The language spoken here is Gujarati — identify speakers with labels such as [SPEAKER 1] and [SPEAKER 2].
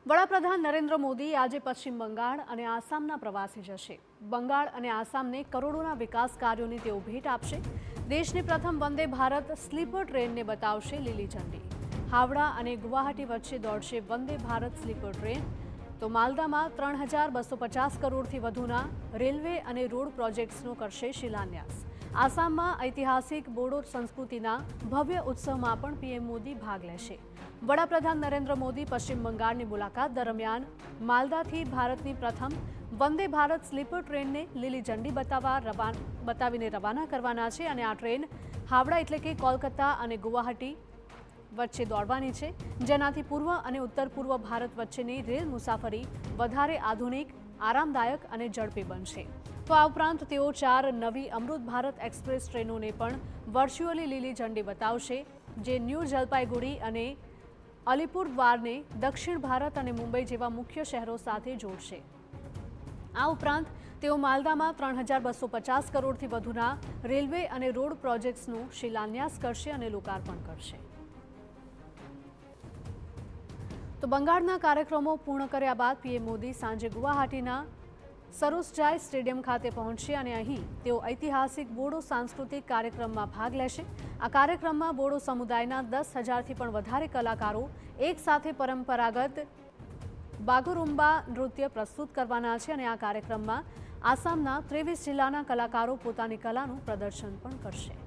[SPEAKER 1] વડાપ્રધાન નરેન્દ્ર મોદી આજે પશ્ચિમ બંગાળ અને આસામના પ્રવાસે જશે। બંગાળ અને આસામને કરોડોના વિકાસ કાર્યોની તેઓ ભેટ આપશે। દેશની પ્રથમ વંદે ભારત સ્લીપર ટ્રેનને બતાવશે લીલી ઝંડી। હાવડા અને ગુવાહાટી વચ્ચે દોડશે વંદે ભારત સ્લીપર ટ્રેન। તો માલદામાં 3250 કરોડથી વધુના રેલવે અને રોડ પ્રોજેક્ટ્સનો કરશે શિલાન્યાસ। આસામમાં ઐતિહાસિક બોડો સંસ્કૃતિના ભવ્ય ઉત્સવમાં પણ પીએમ મોદી ભાગ લેશે। વડાપ્રધાન નરેન્દ્ર મોદી પશ્ચિમ બંગાળની મુલાકાત દરમિયાન માલદાથી ભારતની પ્રથમ વંદે ભારત સ્લીપર ટ્રેનને લીલી ઝંડી બતાવીને રવાના કરવાના છે અને આ ટ્રેન હાવડા એટલે કે કોલકાતા અને ગુવાહાટી વચ્ચે દોડવાની છે, જેનાથી પૂર્વ અને ઉત્તર પૂર્વ ભારત વચ્ચેની રેલ મુસાફરી વધારે આધુનિક, આરામદાયક અને ઝડપી બનશે। તો આ ઉપરાંત તેઓ 4 નવી અમૃત ભારત એક્સપ્રેસ ટ્રેનોને પણ વર્ચ્યુઅલી લીલી ઝંડી બતાવશે, જે ન્યૂ જલપાઈગુડી અને અલીપુરદ્વારને દક્ષિણ ભારત અને મુંબઈ જેવા મુખ્ય શહેરો સાથે જોડશે। આ ઉપરાંત તેઓ માલદામાં 3250 કરોડથી વધુના રેલવે અને રોડ પ્રોજેક્ટ્સનું શિલાન્યાસ કરશે અને લોકાર્પણ કરશે। તો બંગાળના કાર્યક્રમો પૂર્ણ કર્યા બાદ પીએમ મોદી સાંજે ગુવાહાટીના સરોસજાઈ સ્ટેડિયમ ખાતે પહોંચશે અને અહીં તેઓ ઐતિહાસિક બોડો સાંસ્કૃતિક કાર્યક્રમમાં ભાગ લેશે। આ કાર્યક્રમમાં બોડો સમુદાયના 10,000થી પણ વધારે કલાકારો એક સાથે પરંપરાગત બાગુરુમ્બા નૃત્ય પ્રસ્તુત કરવાના છે અને આ કાર્યક્રમમાં આસામના 23 જિલ્લાના કલાકારો પોતાની કલાનું પ્રદર્શન પણ કરશે।